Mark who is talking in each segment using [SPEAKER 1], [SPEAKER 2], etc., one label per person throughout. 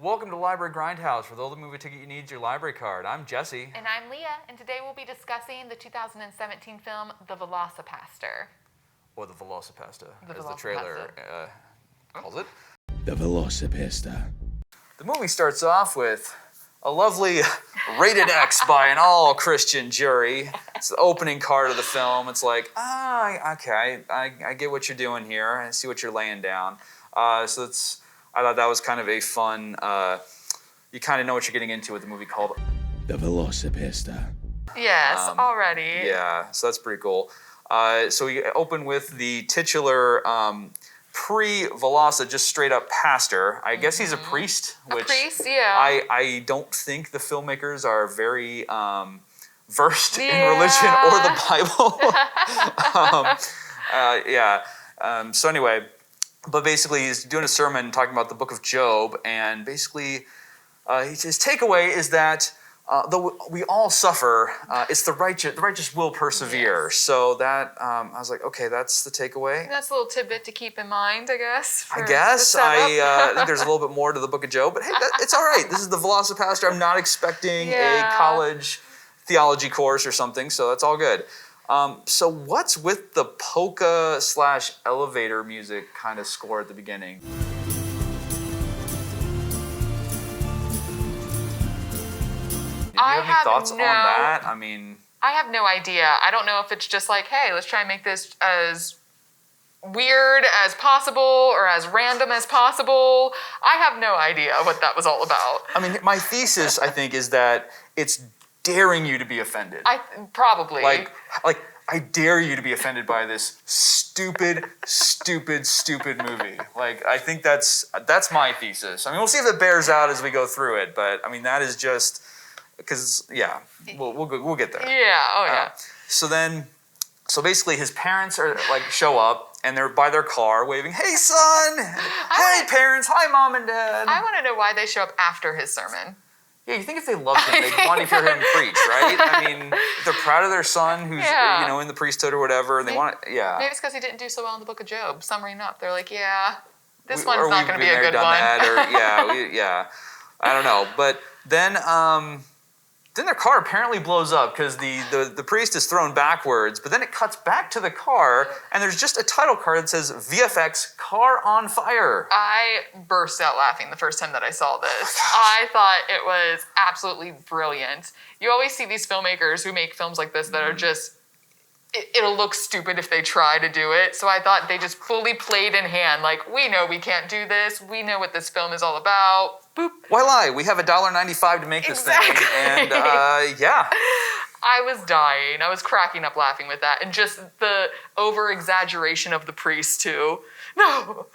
[SPEAKER 1] Welcome to Library Grindhouse, where the only movie ticket you need is your library card. I'm Jesse.
[SPEAKER 2] And I'm Leah, and today we'll be discussing the 2017 film, The Velocipastor.
[SPEAKER 1] Or the Velocipastor, as the
[SPEAKER 2] Velocipastor.
[SPEAKER 1] trailer calls it.
[SPEAKER 3] The Velocipastor.
[SPEAKER 1] The movie starts off with a lovely rated X by an all-Christian jury. It's the opening card of the film. It's like, okay, I get what you're doing here. I see what you're laying down. I thought that was kind of a fun, you kind of know what you're getting into with the movie called
[SPEAKER 3] The Velocipastor.
[SPEAKER 2] Yes, already.
[SPEAKER 1] Yeah, so that's pretty cool. So we open with the titular pre-Veloci, just straight up pastor. I guess he's a priest. Which
[SPEAKER 2] a priest, yeah.
[SPEAKER 1] I don't think the filmmakers are very versed in religion or the Bible. So anyway, but basically he's doing a sermon talking about the book of Job, and basically his takeaway is that though we all suffer, it's the righteous will persevere. Yes. So that I was like, okay, that's the takeaway.
[SPEAKER 2] That's a little tidbit to keep in mind, I guess.
[SPEAKER 1] I think there's a little bit more to the book of Job, but hey, it's all right. This is the Velocipastor. I'm not expecting a college theology course or something, so that's all good. So what's with the polka/elevator music kind of score at the beginning? Do you have any thoughts on that? I mean,
[SPEAKER 2] I have no idea. I don't know if it's just like, hey, let's try and make this as weird as possible or as random as possible. I have no idea what that was all about.
[SPEAKER 1] I mean, my thesis, I think, is that it's daring you to be offended.
[SPEAKER 2] Probably.
[SPEAKER 1] Like I dare you to be offended by this stupid movie. Like, I think that's my thesis. I mean, we'll see if it bears out as we go through it, but I mean, that is just because we'll get there.
[SPEAKER 2] Yeah.
[SPEAKER 1] So basically, his parents are show up and they're by their car waving, "Hey, son! Hey, parents! Hi, mom and dad!"
[SPEAKER 2] I want to know why they show up after his sermon.
[SPEAKER 1] Yeah, you think if they loved him, they'd want to hear him preach, right? I mean, if they're proud of their son who's in the priesthood or whatever, and they want to,
[SPEAKER 2] Maybe it's because he didn't do so well in the book of Job. Summing up, they're like, this one's not going to be a good one.
[SPEAKER 1] I don't know. But then their car apparently blows up because the priest is thrown backwards, but then it cuts back to the car, and there's just a title card that says VFX Car on Fire.
[SPEAKER 2] I burst out laughing the first time that I saw this. I thought it was absolutely brilliant. You always see these filmmakers who make films like this that are just, it'll look stupid if they try to do it. So I thought they just fully played in hand. Like, we know we can't do this. We know what this film is all about. Boop.
[SPEAKER 1] Why lie? We have $1.95 to make this thing. And
[SPEAKER 2] I was dying. I was cracking up laughing with that. And just the over-exaggeration of the priest, too. No.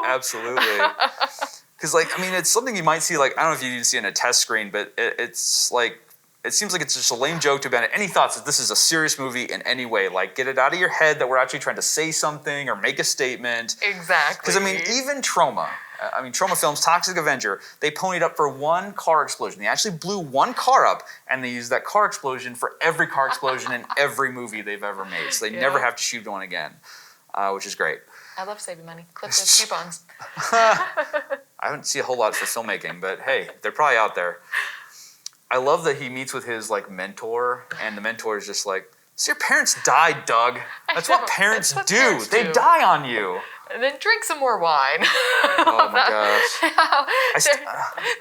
[SPEAKER 1] Absolutely. Because, it's something you might see, I don't know if you see in a test screen, but it's like, it seems like it's just a lame joke to abandon any thoughts that this is a serious movie in any way. Like, get it out of your head that we're actually trying to say something or make a statement.
[SPEAKER 2] Exactly.
[SPEAKER 1] Because, even Trauma films, Toxic Avenger, they ponied up for one car explosion. They actually blew one car up, and they used that car explosion for every car explosion in every movie they've ever made. So they never have to shoot one again, which is great.
[SPEAKER 2] I love saving money. Clip those coupons.
[SPEAKER 1] I don't see a whole lot for filmmaking, but hey, they're probably out there. I love that he meets with his mentor, and the mentor is just like, "So your parents died, Doug. That's what parents do. They die on you.
[SPEAKER 2] And then drink some more wine."
[SPEAKER 1] Oh my gosh!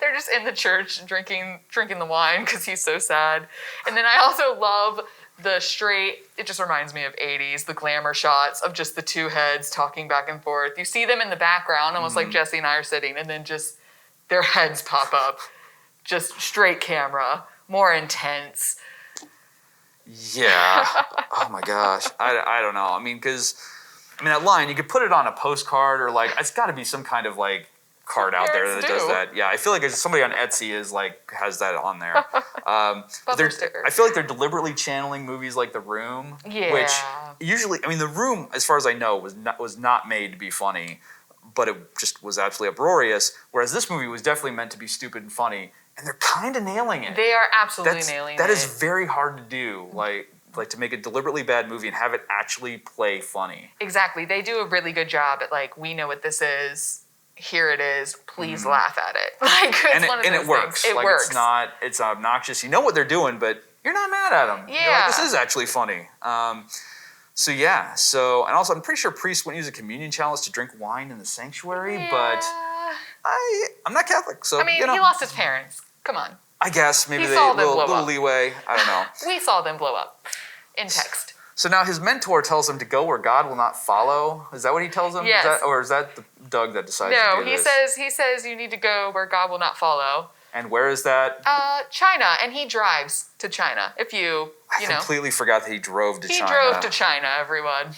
[SPEAKER 2] They're just in the church drinking the wine because he's so sad. And then I also love the straight. It just reminds me of '80s, the glamour shots of just the two heads talking back and forth. You see them in the background, almost like Jesse and I are sitting, and then just their heads pop up. Just straight camera, more intense.
[SPEAKER 1] Yeah. Oh my gosh. I don't know. Because that line, you could put it on a postcard or it's got to be some kind of card out there that does that. Yeah, I feel like somebody on Etsy has that on there. I feel like they're deliberately channeling movies like The Room, which usually, The Room, as far as I know, was not made to be funny, but it just was absolutely uproarious. Whereas this movie was definitely meant to be stupid and funny. And they're kind of nailing it.
[SPEAKER 2] They are absolutely nailing it.
[SPEAKER 1] That is very hard to do. To make a deliberately bad movie and have it actually play funny.
[SPEAKER 2] Exactly. They do a really good job at we know what this is. here it is, please laugh at it. Like, it's one of those
[SPEAKER 1] it works.
[SPEAKER 2] things. It
[SPEAKER 1] like,
[SPEAKER 2] works.
[SPEAKER 1] It's obnoxious. You know what they're doing, but you're not mad at them.
[SPEAKER 2] Yeah.
[SPEAKER 1] You're like, this is actually funny. And also I'm pretty sure priests wouldn't use a communion chalice to drink wine in the sanctuary, but I'm not Catholic, so
[SPEAKER 2] I mean, he lost his parents. Come on.
[SPEAKER 1] I guess maybe
[SPEAKER 2] He
[SPEAKER 1] they
[SPEAKER 2] saw them blow
[SPEAKER 1] little
[SPEAKER 2] up.
[SPEAKER 1] leeway. I don't know.
[SPEAKER 2] We saw them blow up in text.
[SPEAKER 1] So now his mentor tells him to go where God will not follow. Is that what he tells him?
[SPEAKER 2] Yes.
[SPEAKER 1] Or is that Doug that decides
[SPEAKER 2] No,
[SPEAKER 1] to do
[SPEAKER 2] he
[SPEAKER 1] this?
[SPEAKER 2] says you need to go where God will not follow.
[SPEAKER 1] And where is that?
[SPEAKER 2] China, and he drives to China. If you
[SPEAKER 1] I
[SPEAKER 2] know,
[SPEAKER 1] completely forgot that he drove to
[SPEAKER 2] he
[SPEAKER 1] China.
[SPEAKER 2] drove to China. Everyone.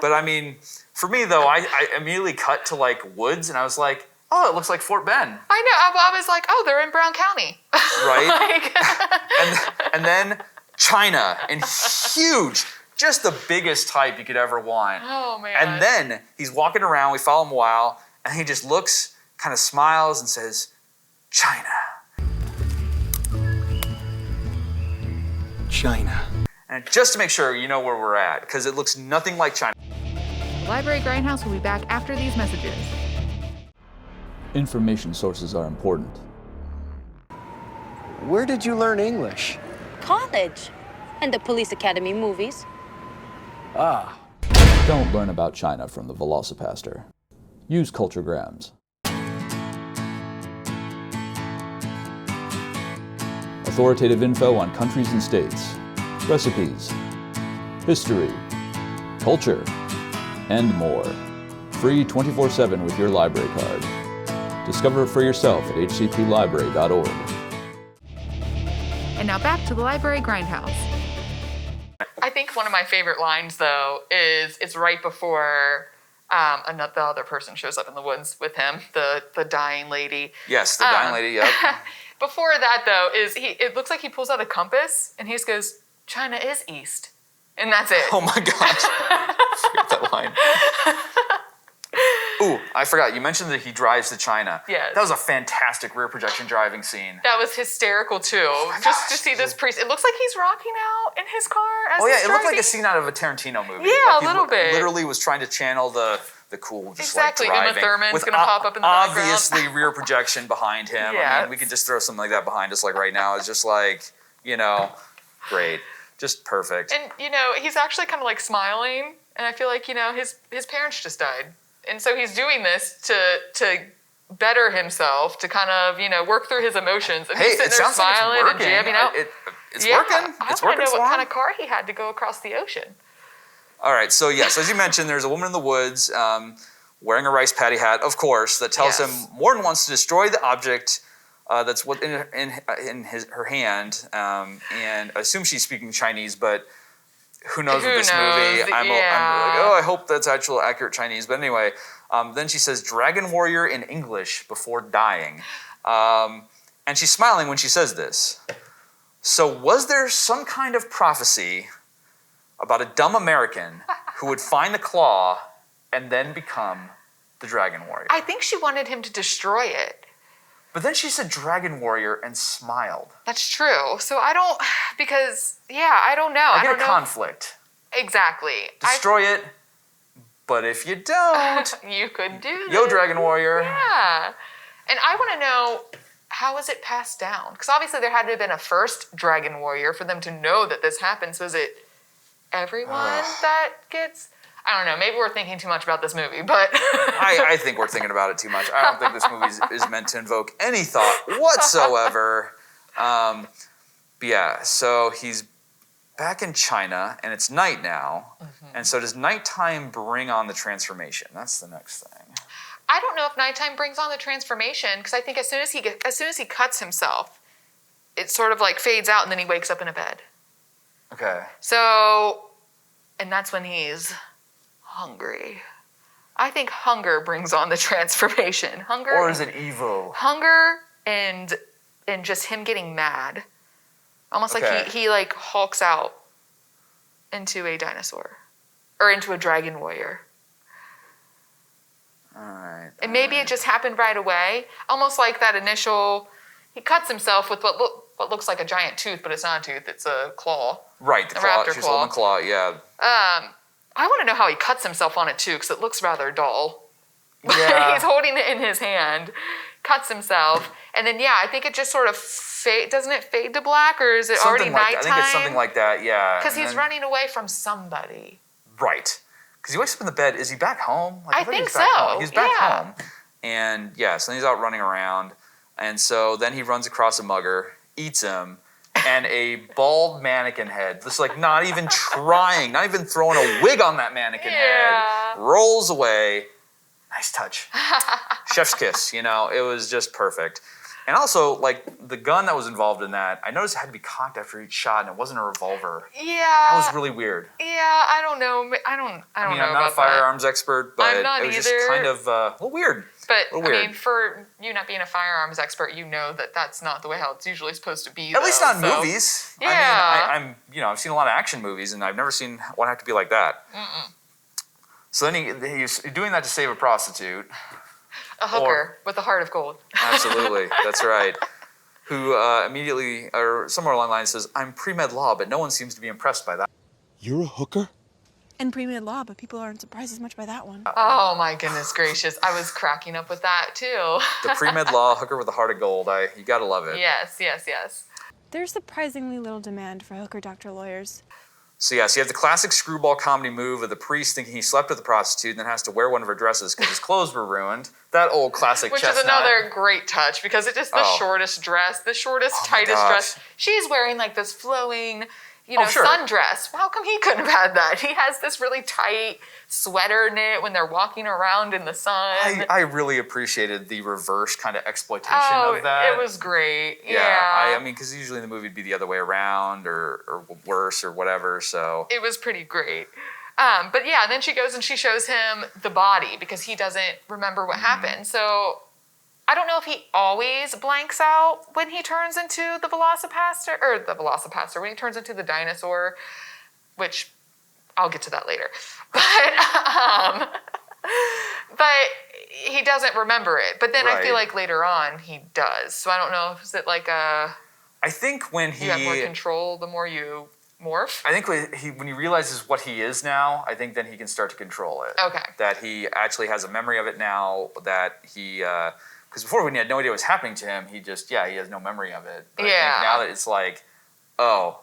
[SPEAKER 1] But I mean, for me though, I immediately cut to like woods, and I was like, oh, it looks like Fort Bend.
[SPEAKER 2] I know. I was like, oh, they're in Brown County.
[SPEAKER 1] Right?
[SPEAKER 2] Like,
[SPEAKER 1] and then China, and huge, just the biggest type you could ever want.
[SPEAKER 2] oh man.
[SPEAKER 1] And then he's walking around, we follow him a while, and he just looks, kind of smiles, and says, China.
[SPEAKER 3] China.
[SPEAKER 1] And just to make sure you know where we're at, because it looks nothing like China.
[SPEAKER 2] The Library Grindhouse will be back after these messages.
[SPEAKER 4] Information sources are important.
[SPEAKER 5] Where did you learn English?
[SPEAKER 6] College. And the police academy movies.
[SPEAKER 5] Ah,
[SPEAKER 4] Don't learn about China from the Velocipastor. Use Culturegrams. Authoritative info on countries and states, recipes, history, culture, and more. Free 24/7 with your library card. Discover it for yourself at hcplibrary.org.
[SPEAKER 2] And now back to the Library Grindhouse. I think one of my favorite lines, though, is it's right before the other person shows up in the woods with him, the dying lady.
[SPEAKER 1] Yes, the dying lady, yep.
[SPEAKER 2] Before that, though, it looks like he pulls out a compass and he just goes, China is east. And that's it.
[SPEAKER 1] Oh my gosh. Forget that line. Ooh, I forgot. You mentioned that he drives to China.
[SPEAKER 2] Yes.
[SPEAKER 1] That was a fantastic rear projection driving scene.
[SPEAKER 2] That was hysterical, too. Just to see this priest. It looks like he's rocking out in his car as
[SPEAKER 1] Oh yeah,
[SPEAKER 2] he's
[SPEAKER 1] it looked like
[SPEAKER 2] driving.
[SPEAKER 1] a scene out of a Tarantino movie.
[SPEAKER 2] Yeah,
[SPEAKER 1] like
[SPEAKER 2] a little bit.
[SPEAKER 1] Literally was trying to channel the cool, just
[SPEAKER 2] Exactly,
[SPEAKER 1] like
[SPEAKER 2] Uma
[SPEAKER 1] driving.
[SPEAKER 2] Thurman's
[SPEAKER 1] with
[SPEAKER 2] gonna pop up in the background.
[SPEAKER 1] obviously rear projection behind him. I
[SPEAKER 2] Yes.
[SPEAKER 1] mean, we could just throw something like that behind us like right now. It's just like, great. Just perfect.
[SPEAKER 2] And, he's actually kind of like smiling. And I feel like, his parents just died. And so he's doing this to better himself, to kind of, work through his emotions. And
[SPEAKER 1] Hey,
[SPEAKER 2] he's sitting
[SPEAKER 1] it
[SPEAKER 2] there
[SPEAKER 1] sounds like
[SPEAKER 2] smiling
[SPEAKER 1] it's
[SPEAKER 2] and
[SPEAKER 1] working.
[SPEAKER 2] jamming out.
[SPEAKER 1] It's working.
[SPEAKER 2] I
[SPEAKER 1] It's
[SPEAKER 2] want
[SPEAKER 1] working
[SPEAKER 2] to know
[SPEAKER 1] for
[SPEAKER 2] what
[SPEAKER 1] him.
[SPEAKER 2] kind of car he had to go across the ocean.
[SPEAKER 1] All right, so yes, as you mentioned, there's a woman in the woods wearing a rice paddy hat, of course, that tells
[SPEAKER 2] Yes.
[SPEAKER 1] him more than once to destroy the object that's in her hand. And I assume she's speaking Chinese, but who knows with this movie? I'm like, I hope that's actual accurate Chinese. But anyway, then she says "Dragon Warrior" in English before dying, and she's smiling when she says this. So was there some kind of prophecy about a dumb American who would find the claw and then become the Dragon Warrior?
[SPEAKER 2] I think she wanted him to destroy it.
[SPEAKER 1] But then she said Dragon Warrior and smiled.
[SPEAKER 2] That's true. So I don't know.
[SPEAKER 1] I
[SPEAKER 2] don't
[SPEAKER 1] get a
[SPEAKER 2] know.
[SPEAKER 1] conflict.
[SPEAKER 2] Exactly.
[SPEAKER 1] Destroy it, but if you don't,
[SPEAKER 2] You could do
[SPEAKER 1] yo,
[SPEAKER 2] this.
[SPEAKER 1] Dragon Warrior.
[SPEAKER 2] Yeah. And I want to know, how is it passed down? Because obviously there had to have been a first Dragon Warrior for them to know that this happened. So is it everyone that gets... I don't know. Maybe we're thinking too much about this movie, but...
[SPEAKER 1] I think we're thinking about it too much. I don't think this movie is meant to invoke any thought whatsoever. But yeah, so he's back in China, and it's night now.
[SPEAKER 2] Mm-hmm.
[SPEAKER 1] And so does nighttime bring on the transformation? That's the next thing.
[SPEAKER 2] I don't know if nighttime brings on the transformation, because I think as soon as he cuts himself, it sort of like fades out, and then he wakes up in a bed.
[SPEAKER 1] Okay.
[SPEAKER 2] So, and that's when he's hungry. I think hunger brings on the transformation. Hunger.
[SPEAKER 1] Or is it evil?
[SPEAKER 2] Hunger and just him getting mad. Almost
[SPEAKER 1] Okay.
[SPEAKER 2] like he like hulks out into a dinosaur. Or into a dragon warrior.
[SPEAKER 1] Alright.
[SPEAKER 2] And maybe it just happened right away. Almost like that initial... He cuts himself with what looks like a giant tooth, but it's not a tooth, it's a claw.
[SPEAKER 1] Right, the
[SPEAKER 2] A
[SPEAKER 1] claw.
[SPEAKER 2] raptor
[SPEAKER 1] She's
[SPEAKER 2] claw.
[SPEAKER 1] holding the claw, yeah.
[SPEAKER 2] I want to know how he cuts himself on it too, because it looks rather dull. But
[SPEAKER 1] Yeah.
[SPEAKER 2] he's holding it in his hand, cuts himself, and then I think it just sort of doesn't it fade to black, or is it already nighttime?
[SPEAKER 1] I think it's something like that, yeah.
[SPEAKER 2] Because he's running away from somebody.
[SPEAKER 1] Right. Because he wakes up in the bed. Is he back home? Like,
[SPEAKER 2] I think
[SPEAKER 1] he's back
[SPEAKER 2] so.
[SPEAKER 1] home. He's back home. And so then he's out running around. And so then he runs across a mugger, eats him, and a bald mannequin head, just like not even trying, not even throwing a wig on that mannequin head, rolls away. Nice touch. Chef's kiss, it was just perfect. And also, like, the gun that was involved in that, I noticed it had to be cocked after each shot, and it wasn't a revolver.
[SPEAKER 2] Yeah.
[SPEAKER 1] That was really weird.
[SPEAKER 2] Yeah, I don't know. I don't know
[SPEAKER 1] I'm
[SPEAKER 2] about
[SPEAKER 1] not a firearms expert, but
[SPEAKER 2] I'm not
[SPEAKER 1] it was
[SPEAKER 2] either.
[SPEAKER 1] just kind of a little weird.
[SPEAKER 2] But,
[SPEAKER 1] a little weird.
[SPEAKER 2] I mean, for you not being a firearms expert, you know that that's not the way how it's usually supposed to be,
[SPEAKER 1] At least not in
[SPEAKER 2] so.
[SPEAKER 1] movies.
[SPEAKER 2] Yeah.
[SPEAKER 1] I mean, I've seen a lot of action movies, and I've never seen one have to be like that. So then he's doing that to save a prostitute.
[SPEAKER 2] A hooker with a heart of gold.
[SPEAKER 1] Absolutely, that's right. Who immediately, or somewhere along the line, says, "I'm pre-med law," but no one seems to be impressed by that.
[SPEAKER 3] You're a hooker?
[SPEAKER 7] And pre-med law, but people aren't surprised as much by that one.
[SPEAKER 2] Oh my goodness gracious. I was cracking up with that too.
[SPEAKER 1] The pre-med law hooker with a heart of gold. You gotta love it.
[SPEAKER 2] Yes.
[SPEAKER 7] There's surprisingly little demand for hooker doctor lawyers.
[SPEAKER 1] So you have the classic screwball comedy move of the priest thinking he slept with the prostitute and then has to wear one of her dresses because his clothes were ruined. That old classic
[SPEAKER 2] Which
[SPEAKER 1] chestnut.
[SPEAKER 2] is another great touch because it's just the shortest dress, the shortest, tightest dress. She's wearing like this flowing, sundress. How come he couldn't have had that? He has this really tight sweater knit when they're walking around in the sun.
[SPEAKER 1] I really appreciated the reverse kind of exploitation of that.
[SPEAKER 2] It was great. Yeah.
[SPEAKER 1] I mean, because usually in the movie it'd be the other way around or worse or whatever, so.
[SPEAKER 2] It was pretty great. But then she goes and she shows him the body because he doesn't remember what happened. So I don't know if he always blanks out when he turns into the Velocipastor, when he turns into the dinosaur, which I'll get to that later. But he doesn't remember it. But then I feel like later on he does. So I don't know, is it like I
[SPEAKER 1] think when he...
[SPEAKER 2] You have more control the more you morph?
[SPEAKER 1] I think when he realizes what he is now, I think then he can start to control it.
[SPEAKER 2] Okay.
[SPEAKER 1] That he actually has a memory of it now, that he... Because before, when he had no idea what was happening to him, he just, he has no memory of it. But I think now that it's like, I'm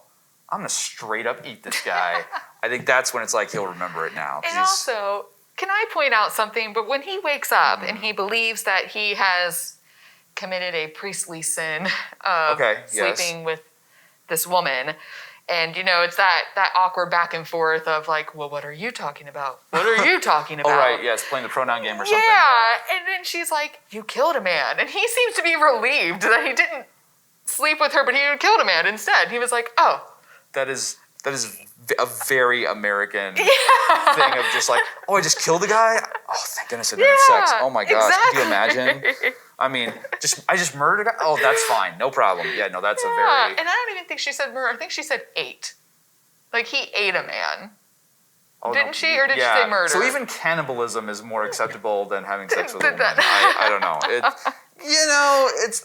[SPEAKER 1] going to straight up eat this guy, I think that's when it's like he'll remember it now.
[SPEAKER 2] And also, can I point out something? But when he wakes up and he believes that he has committed a priestly sin of sleeping with this woman, and, it's that awkward back and forth of like, well, what are you talking about? What are you talking about?
[SPEAKER 1] Oh, right, it's playing the pronoun game or something.
[SPEAKER 2] Yeah, and then she's like, you killed a man. And he seems to be relieved that he didn't sleep with her, but he killed a man instead. He was like, oh.
[SPEAKER 1] That is a very American thing of just like, I just killed a guy? Oh, thank goodness I didn't have sex. Oh my gosh, Could you imagine? I mean, I just murdered a guy? Oh, that's fine, no problem. Yeah, no, that's a very...
[SPEAKER 2] And I don't even think she said murder, I think she said ate. Like, he ate a man.
[SPEAKER 1] Oh,
[SPEAKER 2] didn't she, or did she say murder?
[SPEAKER 1] So even cannibalism is more acceptable than having sex with a woman. I don't know.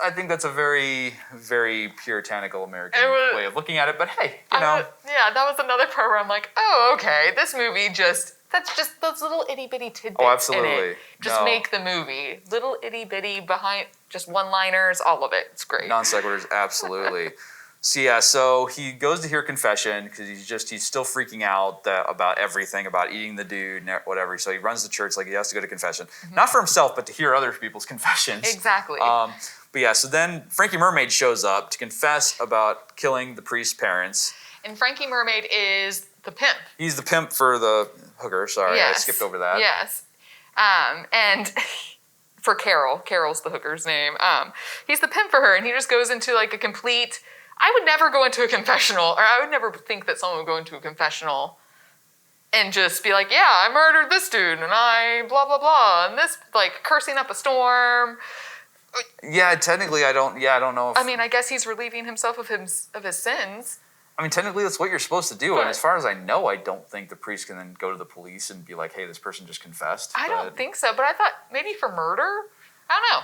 [SPEAKER 1] I think that's a very, very puritanical American way of looking at it. But hey,
[SPEAKER 2] that was another part where I'm like, oh, okay, this movie that's just those little itty bitty tidbits in it. Just make the movie. Little itty bitty behind, just one-liners, all of it. It's great.
[SPEAKER 1] Non sequiturs, absolutely. So he goes to hear confession because he's still freaking out about everything, about eating the dude and whatever. So he runs to church like he has to go to confession. Not for himself, but to hear other people's confessions.
[SPEAKER 2] Exactly.
[SPEAKER 1] So then Frankie Mermaid shows up to confess about killing the priest's parents.
[SPEAKER 2] And Frankie Mermaid is the pimp.
[SPEAKER 1] He's the pimp for the hooker. Sorry, I skipped over that.
[SPEAKER 2] Yes. And... for Carol's the hooker's name. He's the pimp for her, and he just goes into like a complete... I would never go into a confessional, or I would never think that someone would go into a confessional and just be like, yeah, I murdered this dude, and I blah, blah, blah, and this, like, cursing up a storm.
[SPEAKER 1] Yeah, technically, I don't know if...
[SPEAKER 2] I mean, I guess he's relieving himself of his sins.
[SPEAKER 1] I mean, technically, that's what you're supposed to do, and as far as I know, I don't think the priest can then go to the police and be like, hey, this person just confessed.
[SPEAKER 2] I don't think so, but I thought maybe for murder? I don't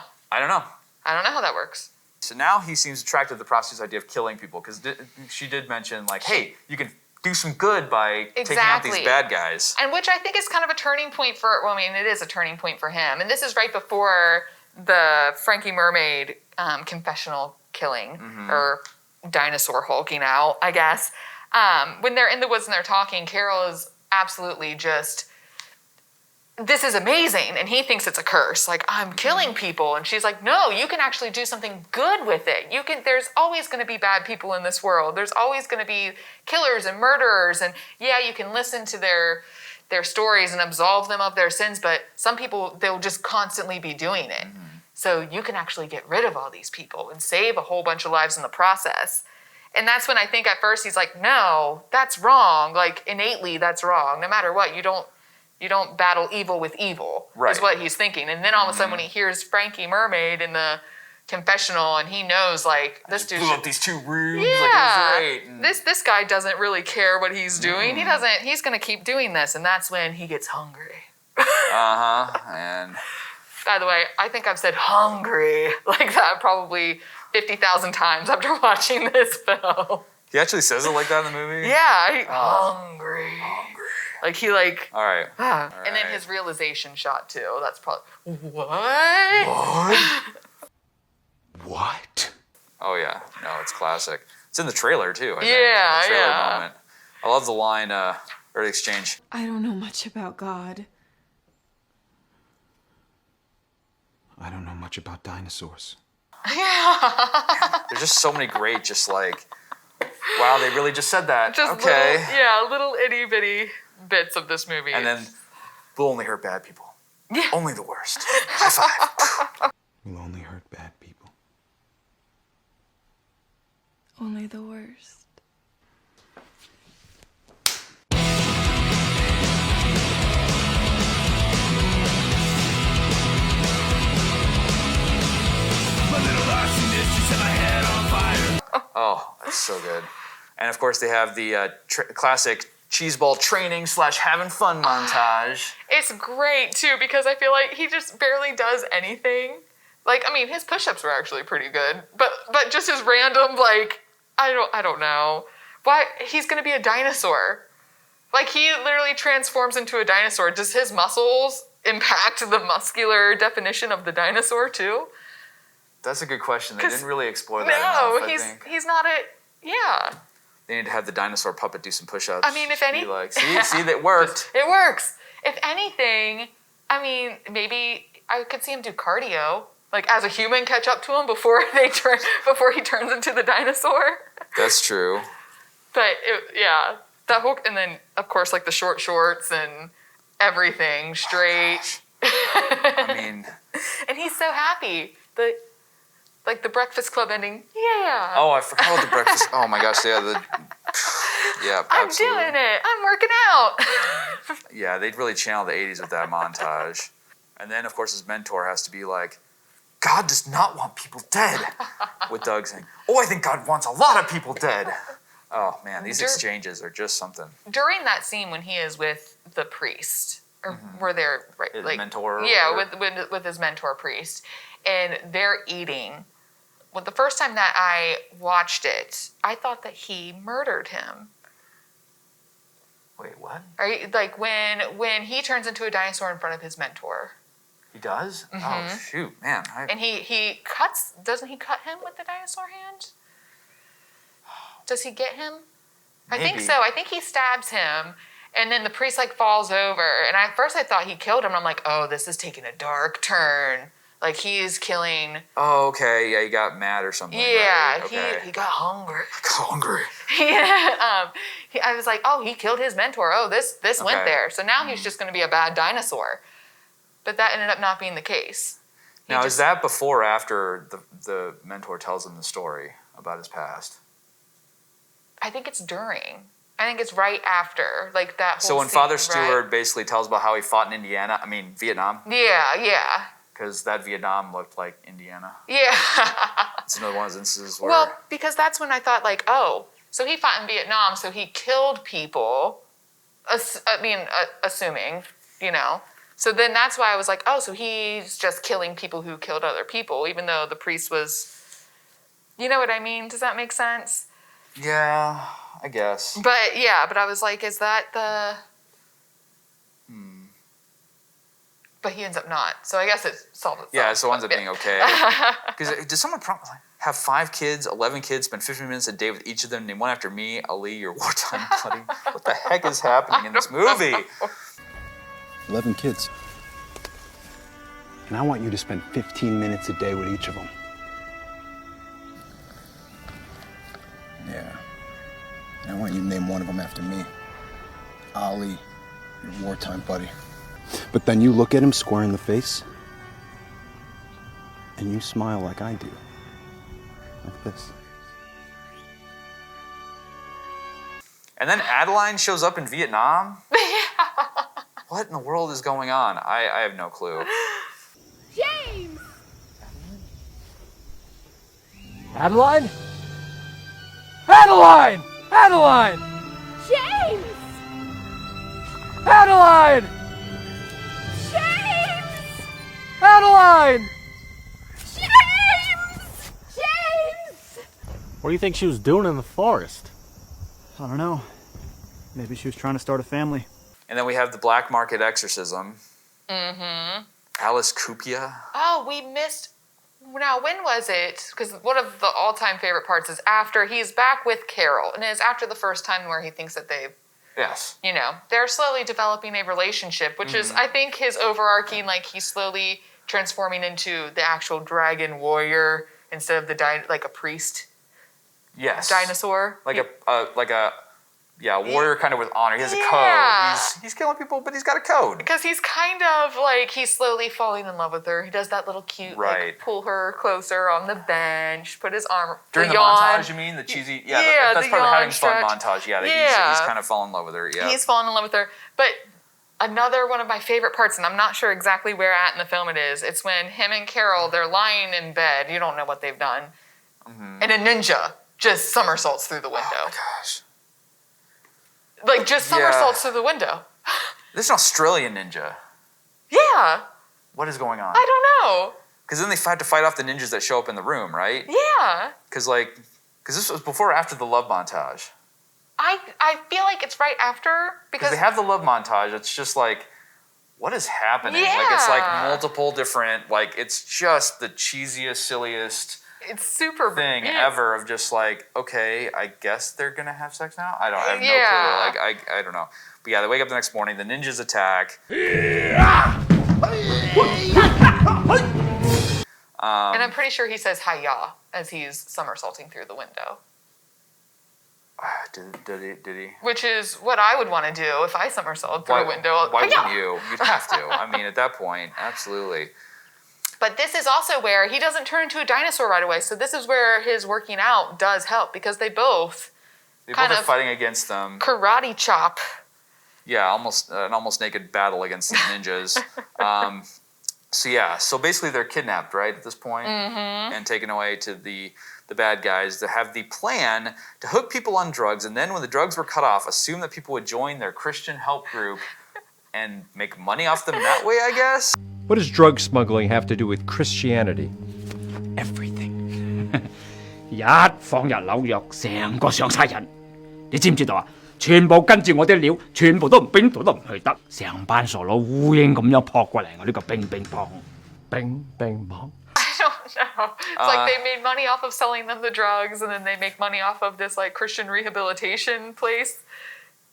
[SPEAKER 2] know. I don't know how that works.
[SPEAKER 1] So now he seems attracted to the prostitute's idea of killing people, because she did mention, like, hey, you can do some good by taking out these bad guys.
[SPEAKER 2] And which I think is kind of a turning point for, well, I mean, it is a turning point for him. And this is right before the Frankie Mermaid confessional killing, or dinosaur hulking out, I guess. When they're in the woods and they're talking, Carol is absolutely just, this is amazing. And he thinks it's a curse. Like, I'm killing people. And she's like, no, you can actually do something good with it. There's always going to be bad people in this world. There's always going to be killers and murderers. And yeah, you can listen to their stories and absolve them of their sins. But some people, they'll just constantly be doing it. So you can actually get rid of all these people and save a whole bunch of lives in the process. And that's when I think at first he's like, no, that's wrong. Like, innately, that's wrong. No matter what, you don't battle evil with evil, is what he's thinking. And then all of a sudden when he hears Frankie Mermaid in the confessional and he knows, like, this dude
[SPEAKER 1] blew up these 2 rooms.
[SPEAKER 2] Yeah,
[SPEAKER 1] like, it was great. And
[SPEAKER 2] this guy doesn't really care what he's doing. He's going to keep doing this. And that's when he gets hungry.
[SPEAKER 1] And
[SPEAKER 2] by the way, I think I've said hungry like that probably 50,000 times after watching this film.
[SPEAKER 1] he actually says it like that in the movie?
[SPEAKER 2] Yeah, hungry. Like, he like...
[SPEAKER 1] All right.
[SPEAKER 2] And then his realization shot, too. That's probably... What?
[SPEAKER 3] What?
[SPEAKER 1] Oh, yeah. No, it's classic. It's in the trailer, too, I think.
[SPEAKER 2] Yeah,
[SPEAKER 1] The trailer
[SPEAKER 2] yeah.
[SPEAKER 1] moment. I love the line, or the exchange.
[SPEAKER 7] I don't know much about God.
[SPEAKER 3] I don't know much about dinosaurs.
[SPEAKER 1] There's just so many great, just like, wow, they really just said that.
[SPEAKER 2] Just
[SPEAKER 1] okay.
[SPEAKER 2] little itty-bitty bits of this movie.
[SPEAKER 1] And then we'll only hurt bad people.
[SPEAKER 2] Yeah.
[SPEAKER 1] Only the worst. High five.
[SPEAKER 3] We'll only hurt bad people.
[SPEAKER 7] Only the worst.
[SPEAKER 1] Oh, that's so good. And of course, they have the classic cheeseball training / having fun montage.
[SPEAKER 2] It's great, too, because I feel like he just barely does anything. Like, I mean, his push-ups were actually pretty good. But just his random, like, I don't know. Why? He's going to be a dinosaur. Like, he literally transforms into a dinosaur. Does his muscles impact the muscular definition of the dinosaur, too?
[SPEAKER 1] That's a good question. They didn't really explore that
[SPEAKER 2] No,
[SPEAKER 1] enough, I think.
[SPEAKER 2] he's not a... Yeah.
[SPEAKER 1] They need to have the dinosaur puppet do some push-ups.
[SPEAKER 2] I mean, if any...
[SPEAKER 1] Be like, see, that worked.
[SPEAKER 2] It works. If anything, I mean, maybe I could see him do cardio. Like, as a human, catch up to him before he turns into the dinosaur.
[SPEAKER 1] That's true.
[SPEAKER 2] But, that whole... And then, of course, like, the short shorts and everything, straight.
[SPEAKER 1] I mean...
[SPEAKER 2] And he's so happy. Like the Breakfast Club ending, yeah.
[SPEAKER 1] Oh, I forgot about the breakfast. Oh my gosh, yeah,
[SPEAKER 2] I'm
[SPEAKER 1] absolutely.
[SPEAKER 2] doing it. I'm working out.
[SPEAKER 1] Yeah, they'd really channel the 80s with that montage. And then, of course, his mentor has to be like, God does not want people dead. With Doug saying, oh, I think God wants a lot of people dead. Oh, man, these exchanges are just something.
[SPEAKER 2] During that scene when he is with the priest, or were there, right?
[SPEAKER 1] His
[SPEAKER 2] like,
[SPEAKER 1] mentor?
[SPEAKER 2] Yeah, with his mentor priest. And they're eating. Well, the first time that I watched it, I thought that he murdered him.
[SPEAKER 1] Wait, what?
[SPEAKER 2] Like when he turns into a dinosaur in front of his mentor.
[SPEAKER 1] He does? Oh, shoot, man.
[SPEAKER 2] And he cuts, doesn't he cut him with the dinosaur hand? Does he get him?
[SPEAKER 1] Maybe.
[SPEAKER 2] I think so. I think he stabs him. And then the priest like falls over. And at first I thought he killed him. And I'm like, oh, this is taking a dark turn. Like, he's killing...
[SPEAKER 1] Oh, okay. Yeah, he got mad or something.
[SPEAKER 2] Yeah,
[SPEAKER 1] right? Okay.
[SPEAKER 2] he got hungry.
[SPEAKER 1] Hungry.
[SPEAKER 2] Yeah, I was like, oh, he killed his mentor. Oh, this went
[SPEAKER 1] Okay.
[SPEAKER 2] there. So now he's just going to be a bad dinosaur. But that ended up not being the case.
[SPEAKER 1] Now, is that before or after the mentor tells him the story about his past?
[SPEAKER 2] I think it's during. I think it's right after, like that whole
[SPEAKER 1] So when
[SPEAKER 2] scene,
[SPEAKER 1] Father
[SPEAKER 2] right?
[SPEAKER 1] Stewart basically tells about how he fought in Vietnam,
[SPEAKER 2] Yeah.
[SPEAKER 1] because that Vietnam looked like Indiana.
[SPEAKER 2] Yeah.
[SPEAKER 1] It's another one of those instances where...
[SPEAKER 2] Well, because that's when I thought, like, oh, so he fought in Vietnam, so he killed people, assuming, you know. So then that's why I was like, oh, so he's just killing people who killed other people, even though the priest was... You know what I mean? Does that make sense?
[SPEAKER 1] Yeah, I guess.
[SPEAKER 2] But I was like, is that the... But he ends up not. So I guess it solved itself.
[SPEAKER 1] Yeah, so it ends up being okay. Because does someone have 5 kids, 11 kids, spend 15 minutes a day with each of them, name one after me, Ali, your wartime buddy? What the heck is happening in this movie?
[SPEAKER 3] 11 kids. And I want you to spend 15 minutes a day with each of them.
[SPEAKER 8] Yeah. And I want you to name one of them after me. Ali, your wartime buddy.
[SPEAKER 3] But then you look at him square in the face, and you smile like I do. Like this.
[SPEAKER 1] And then Adeline shows up in Vietnam? Yeah. What in the world is going on? I have no clue.
[SPEAKER 7] James!
[SPEAKER 5] Adeline? Adeline! Adeline!
[SPEAKER 7] James!
[SPEAKER 5] Adeline!
[SPEAKER 7] James!
[SPEAKER 5] Adeline!
[SPEAKER 7] James! James!
[SPEAKER 9] What do you think she was doing in the forest?
[SPEAKER 10] I don't know. Maybe she was trying to start a family.
[SPEAKER 1] And then we have the black market exorcism. Mm-hmm. Alice Cupia.
[SPEAKER 2] Oh, we missed... Now, when was it? Because one of the all-time favorite parts is after he's back with Carol. And it's after the first time where he thinks that they've...
[SPEAKER 1] Yes.
[SPEAKER 2] You know, they're slowly developing a relationship, which is, I think, his overarching, like, he's slowly transforming into the actual dragon warrior instead of the like a priest.
[SPEAKER 1] Yes.
[SPEAKER 2] Dinosaur.
[SPEAKER 1] Like a warrior kind of with honor. He has a code. He's killing people, but he's got a code.
[SPEAKER 2] Because he's kind of like, he's slowly falling in love with her. He does that little cute, like, pull her closer on the bench, put his arm...
[SPEAKER 1] During the montage, you mean? The cheesy... Yeah, that's part of having fun montage. Yeah, he's kind of falling in love with her, yeah.
[SPEAKER 2] He's falling in love with her. But another one of my favorite parts, and I'm not sure exactly where at in the film it is, it's when him and Carol, they're lying in bed. You don't know what they've done. And a ninja just somersaults through the window.
[SPEAKER 1] Oh, my gosh.
[SPEAKER 2] Like, just somersaults through the window.
[SPEAKER 1] This is an Australian ninja.
[SPEAKER 2] Yeah.
[SPEAKER 1] What is going on?
[SPEAKER 2] I don't know.
[SPEAKER 1] Because then they had to fight off the ninjas that show up in the room, right?
[SPEAKER 2] Yeah.
[SPEAKER 1] Because this was before or after the love montage?
[SPEAKER 2] I feel like it's right after. Because
[SPEAKER 1] they have the love montage. It's just like, what is happening?
[SPEAKER 2] Yeah.
[SPEAKER 1] Like, it's like multiple different, like, it's just the cheesiest, silliest...
[SPEAKER 2] It's super
[SPEAKER 1] thing ever of just like, okay, I guess they're gonna have sex now. I have no clue. Like I don't know. But yeah, they wake up the next morning. The ninjas attack.
[SPEAKER 2] And I'm pretty sure he says "Hi-ya" as he's somersaulting through the window.
[SPEAKER 1] Did he?
[SPEAKER 2] Which is what I would want to do if I somersault through a window.
[SPEAKER 1] Why wouldn't you? You'd have to. I mean, at that point, absolutely.
[SPEAKER 2] But this is also where he doesn't turn into a dinosaur right away. So this is where his working out does help because they both
[SPEAKER 1] are fighting against them.
[SPEAKER 2] Karate chop.
[SPEAKER 1] Yeah, an almost naked battle against the ninjas. So basically they're kidnapped, right, at this point, and taken away to the bad guys to have the plan to hook people on drugs, and then when the drugs were cut off, assume that people would join their Christian help group and make money off them that way, I guess.
[SPEAKER 11] What does drug smuggling have to do with Christianity?
[SPEAKER 12] Everything. 一放入紐約，成個上晒人，你知唔知道啊？全部跟住我啲料，全部都邊度都唔去得，成班傻佬烏蠅咁樣撲過嚟，我呢個乒乒乓。
[SPEAKER 11] Bing, bing, bong.
[SPEAKER 2] I don't know. It's like they made money off of selling them the drugs, and then they make money off of this like Christian rehabilitation place.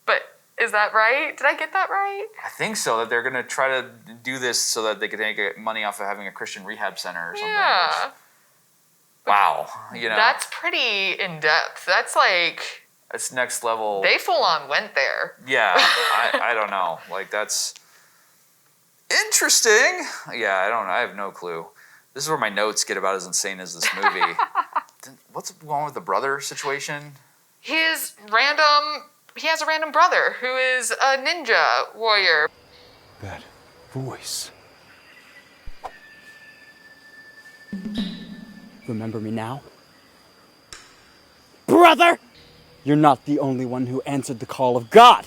[SPEAKER 2] But is that right? Did I get that right?
[SPEAKER 1] I think so, that they're going to try to do this so that they can make money off of having a Christian rehab center or something.
[SPEAKER 2] Yeah.
[SPEAKER 1] Wow. You know.
[SPEAKER 2] That's pretty in-depth. That's like...
[SPEAKER 1] That's next level.
[SPEAKER 2] They full-on went there.
[SPEAKER 1] Yeah. I don't know. Like, that's interesting. Yeah, I don't know. I have no clue. This is where my notes get about as insane as this movie. What's going on with the brother situation?
[SPEAKER 2] He has a random brother who is a ninja warrior.
[SPEAKER 3] That voice.
[SPEAKER 5] Remember me now? Brother! You're not the only one who answered the call of God.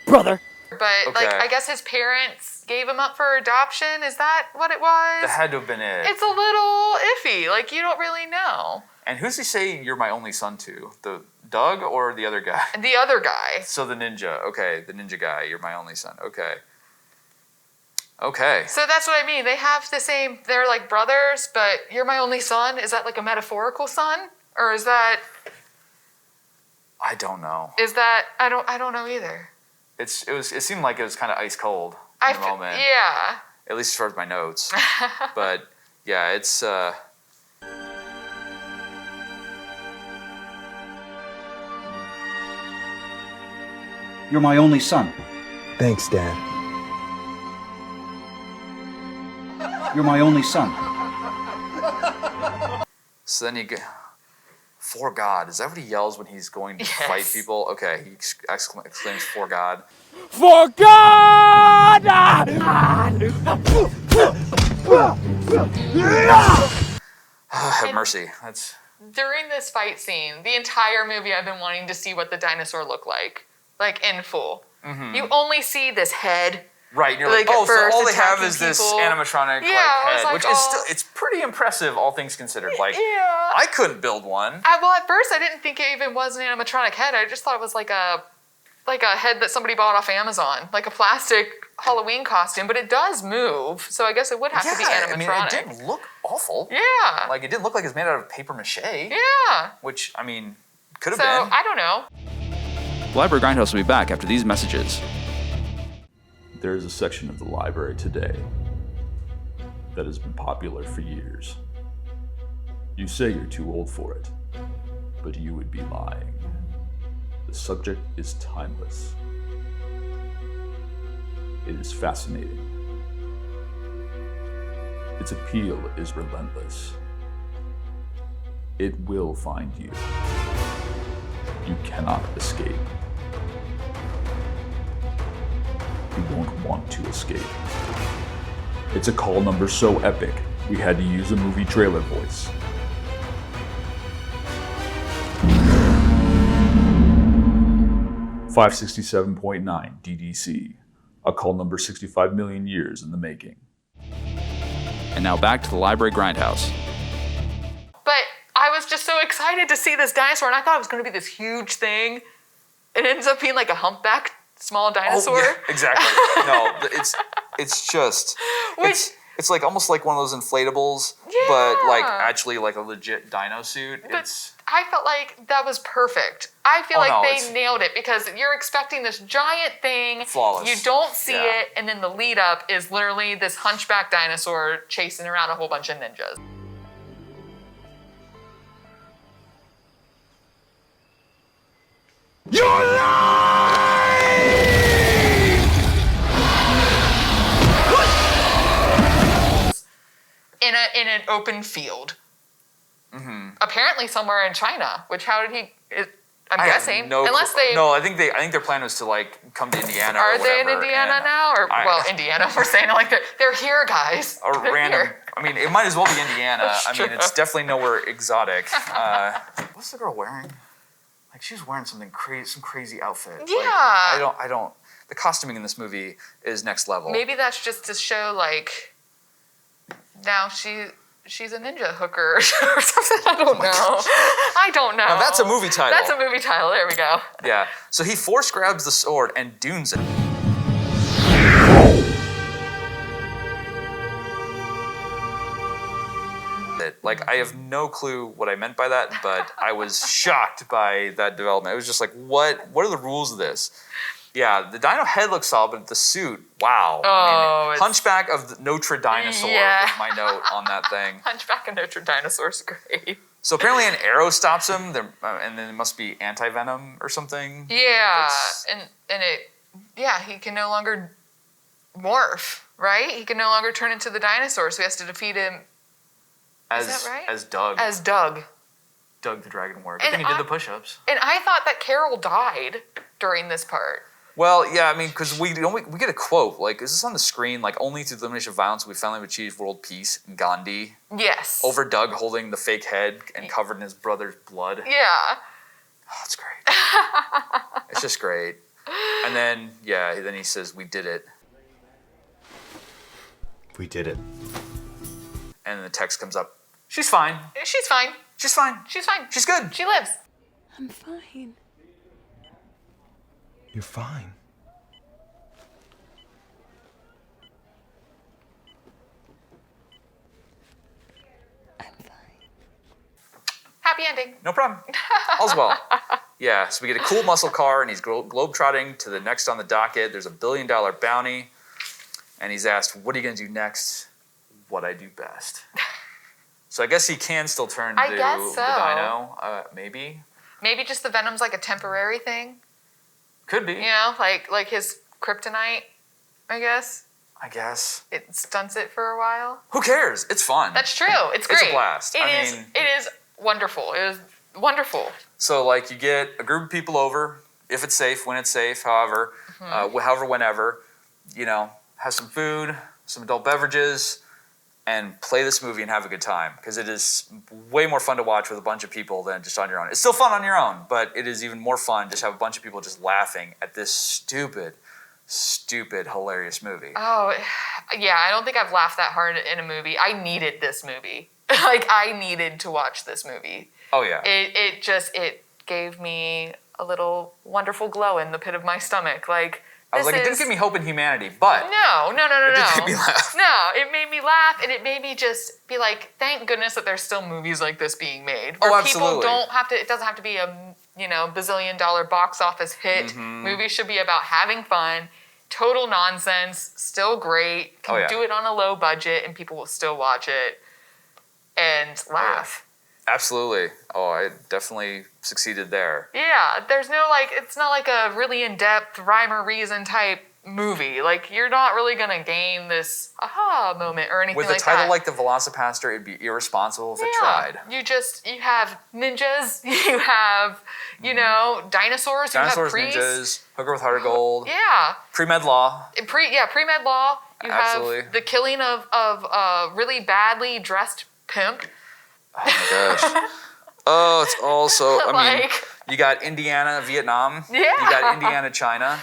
[SPEAKER 5] Brother!
[SPEAKER 2] But, like, I guess his parents gave him up for adoption. Is that what it was?
[SPEAKER 1] That had to have been it.
[SPEAKER 2] It's a little iffy. Like, you don't really know.
[SPEAKER 1] And who's he say you're my only son to? The Doug or the other guy?
[SPEAKER 2] The other guy.
[SPEAKER 1] So the ninja. Okay, the ninja guy. You're my only son. Okay. Okay.
[SPEAKER 2] So that's what I mean. They have the same. They're like brothers, but you're my only son. Is that like a metaphorical son, or is that?
[SPEAKER 1] I don't know.
[SPEAKER 2] Is that I don't know either.
[SPEAKER 1] It seemed like it was kind of ice cold in the moment.
[SPEAKER 2] Yeah.
[SPEAKER 1] At least as far as my notes. But yeah, it's.
[SPEAKER 10] You're my only son.
[SPEAKER 8] Thanks, Dad.
[SPEAKER 10] You're my only son.
[SPEAKER 1] So then you get. For God. Is that what he yells when he's going to fight people? Okay, he exclaims, for God.
[SPEAKER 12] For God!
[SPEAKER 1] Have mercy. That's.
[SPEAKER 2] During this fight scene, the entire movie, I've been wanting to see what the dinosaur looked like in full.
[SPEAKER 1] Mm-hmm.
[SPEAKER 2] You only see this head.
[SPEAKER 1] Right, and you're like, oh, so all they have is this animatronic head,
[SPEAKER 2] like,
[SPEAKER 1] which is still, it's pretty impressive, all things considered. Like,
[SPEAKER 2] yeah.
[SPEAKER 1] I couldn't build one.
[SPEAKER 2] Well, at first I didn't think it even was an animatronic head. I just thought it was like a head that somebody bought off Amazon, like a plastic Halloween costume, but it does move, so I guess it would have to be animatronic.
[SPEAKER 1] I mean, it didn't look awful.
[SPEAKER 2] Yeah.
[SPEAKER 1] Like, it didn't look like it's made out of paper mache.
[SPEAKER 2] Yeah.
[SPEAKER 1] Which, I mean, could have
[SPEAKER 2] so,
[SPEAKER 1] been.
[SPEAKER 2] I don't know.
[SPEAKER 4] Library Grindhouse will be back after these messages. There is a section of the library today that has been popular for years. You say you're too old for it, but you would be lying. The subject is timeless. It is fascinating. Its appeal is relentless. It will find you. You cannot escape. You won't want to escape. It's a call number so epic, we had to use a movie trailer voice. .567.9 DDC, a call number 65 million years in the making. And now back to the Library Grindhouse.
[SPEAKER 2] But I was just so excited to see this dinosaur, and I thought it was going to be this huge thing. It ends up being like a humpback small dinosaur.
[SPEAKER 1] Oh, yeah, exactly. No, it's just it's like almost like one of those inflatables, but like actually like a legit dino suit.
[SPEAKER 2] But I felt like that was perfect. I feel they nailed it because you're expecting this giant thing.
[SPEAKER 1] Flawless.
[SPEAKER 2] You don't see it, and then the lead up is literally this hunchback dinosaur chasing around a whole bunch of ninjas.
[SPEAKER 12] You're lying!
[SPEAKER 2] In an open field.
[SPEAKER 1] Mm-hmm.
[SPEAKER 2] Apparently somewhere in China. Which how did he? I'm guessing. Unless they.
[SPEAKER 1] No, I think their plan was to like come to Indiana.
[SPEAKER 2] Are
[SPEAKER 1] or whatever,
[SPEAKER 2] they in Indiana now? Or Indiana. We're saying it like they're here, guys.
[SPEAKER 1] Or
[SPEAKER 2] they're
[SPEAKER 1] random.
[SPEAKER 2] Here.
[SPEAKER 1] I mean, it might as well be Indiana.
[SPEAKER 2] That's true.
[SPEAKER 1] It's definitely nowhere exotic. What's the girl wearing? Like she was wearing some crazy outfit.
[SPEAKER 2] Yeah.
[SPEAKER 1] Like, I don't. The costuming in this movie is next level.
[SPEAKER 2] Maybe that's just to show like. Now she's a ninja hooker or something. I don't know. I don't know.
[SPEAKER 1] Now that's a movie title.
[SPEAKER 2] That's a movie title. There we go.
[SPEAKER 1] Yeah. So he force grabs the sword and dunes it. Like, I have no clue what I meant by that, but I was shocked by that development. It was just like, what are the rules of this? Yeah, the dino head looks solid, but the suit, wow.
[SPEAKER 2] Oh,
[SPEAKER 1] Hunchback of the Notre Dinosaur was my note on that thing.
[SPEAKER 2] Hunchback of Notre Dinosaur is great.
[SPEAKER 1] So apparently an arrow stops him, and then it must be anti-venom or something.
[SPEAKER 2] Yeah, he can no longer morph, right? He can no longer turn into the dinosaur, so he has to defeat him. Is that right?
[SPEAKER 1] As Doug.
[SPEAKER 2] As Doug.
[SPEAKER 1] Doug the Dragon Warrior. Good thing he did the push-ups.
[SPEAKER 2] And I thought that Carol died during this part.
[SPEAKER 1] Well, yeah, I mean, because we get a quote, like, is this on the screen? Like, only through the elimination of violence we finally achieved world peace. Gandhi.
[SPEAKER 2] Yes.
[SPEAKER 1] Over Doug holding the fake head and covered in his brother's blood.
[SPEAKER 2] Yeah.
[SPEAKER 1] Oh, it's great. It's just great. And then, then he says, we did it.
[SPEAKER 3] We did it.
[SPEAKER 1] And the text comes up, She's fine.
[SPEAKER 2] She's fine.
[SPEAKER 1] She's fine.
[SPEAKER 2] She's fine.
[SPEAKER 1] She's good.
[SPEAKER 2] She lives.
[SPEAKER 7] I'm fine.
[SPEAKER 3] You're fine.
[SPEAKER 2] Happy ending.
[SPEAKER 1] No problem. All's well. Yeah, so we get a cool muscle car, and he's globetrotting to the next on the docket. There's $1 billion bounty, and he's asked, what are you going to do next? What I do best. So I guess he can still turn to
[SPEAKER 2] I guess so.
[SPEAKER 1] the dino, maybe.
[SPEAKER 2] Maybe just the venom's like a temporary thing.
[SPEAKER 1] Could be.
[SPEAKER 2] You know, like his kryptonite, I guess.
[SPEAKER 1] I guess.
[SPEAKER 2] It stunts it for a while.
[SPEAKER 1] Who cares? It's fun.
[SPEAKER 2] That's true. It's great.
[SPEAKER 1] It's a blast.
[SPEAKER 2] It is wonderful. It is wonderful.
[SPEAKER 1] So, like, you get a group of people over, if it's safe, when it's safe, however, whenever, you know, have some food, some adult beverages, and play this movie and have a good time. Because it is way more fun to watch with a bunch of people than just on your own. It's still fun on your own, but it is even more fun just have a bunch of people just laughing at this stupid, hilarious movie.
[SPEAKER 2] Oh, yeah. I don't think I've laughed that hard in a movie. I needed this movie. Like, I needed to watch this movie.
[SPEAKER 1] Oh, yeah.
[SPEAKER 2] It gave me a little wonderful glow in the pit of my stomach. Like,
[SPEAKER 1] I was like, it didn't give me hope in humanity, but...
[SPEAKER 2] No.
[SPEAKER 1] It did make me laugh.
[SPEAKER 2] No, it made me laugh, and it made me just be like, thank goodness that there's still movies like this being made. Where
[SPEAKER 1] absolutely.
[SPEAKER 2] People don't have to, it doesn't have to be a, bazillion-dollar box office hit.
[SPEAKER 1] Mm-hmm.
[SPEAKER 2] Movies should be about having fun, total nonsense, still great, can do it on a low budget, and people will still watch it and laugh.
[SPEAKER 1] Absolutely. Oh, I definitely succeeded there.
[SPEAKER 2] Yeah, there's no, it's not like a really in-depth rhyme or reason type movie. Like, you're not really gonna gain this aha moment or anything like that.
[SPEAKER 1] With a title like The Velocipastor, it'd be irresponsible if it tried.
[SPEAKER 2] You have ninjas, you have, dinosaurs, you have priests.
[SPEAKER 1] Ninjas, Hooker with Heart of Gold.
[SPEAKER 2] Yeah.
[SPEAKER 1] Pre-med law.
[SPEAKER 2] Pre-med law. You
[SPEAKER 1] Absolutely.
[SPEAKER 2] have the killing of a really badly dressed pimp.
[SPEAKER 1] Oh my gosh. Oh, it's also, you got Indiana, Vietnam.
[SPEAKER 2] Yeah.
[SPEAKER 1] You got Indiana, China.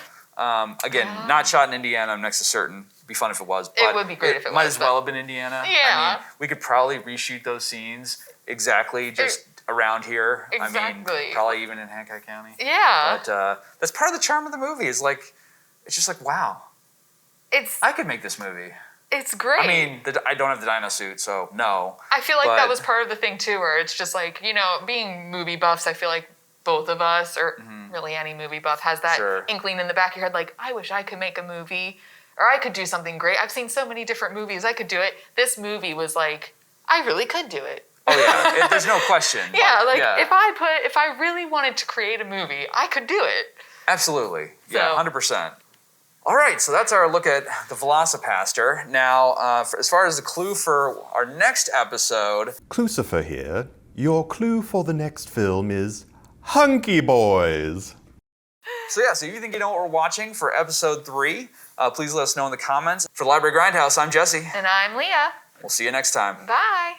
[SPEAKER 1] Again, not shot in Indiana, I'm next to certain. It'd be fun if it was. But
[SPEAKER 2] it would be great if it was.
[SPEAKER 1] Might as well have been Indiana.
[SPEAKER 2] Yeah.
[SPEAKER 1] We could probably reshoot those scenes exactly just around here.
[SPEAKER 2] Exactly.
[SPEAKER 1] Probably even in Hancock County.
[SPEAKER 2] Yeah.
[SPEAKER 1] But that's part of the charm of the movie is it's just like, wow. I could make this movie.
[SPEAKER 2] It's great.
[SPEAKER 1] I don't have the dino suit, so no.
[SPEAKER 2] I feel like that was part of the thing too, where it's just like, being movie buffs, I feel like both of us, or really any movie buff, has that inkling in the back of your head, like, I wish I could make a movie, or I could do something great. I've seen so many different movies, I could do it. This movie was like, I really could do it.
[SPEAKER 1] Oh yeah, there's no question.
[SPEAKER 2] If I really wanted to create a movie, I could do it.
[SPEAKER 1] Absolutely. Yeah, 100%. All right, so that's our look at the Velocipastor. Now, as far as the clue for our next episode...
[SPEAKER 13] Clucifer here. Your clue for the next film is Hunky Boys.
[SPEAKER 1] So if you think you know what we're watching for episode 3, please let us know in the comments. For the Library Grindhouse, I'm Jesse.
[SPEAKER 2] And I'm Leah.
[SPEAKER 1] We'll see you next time.
[SPEAKER 2] Bye.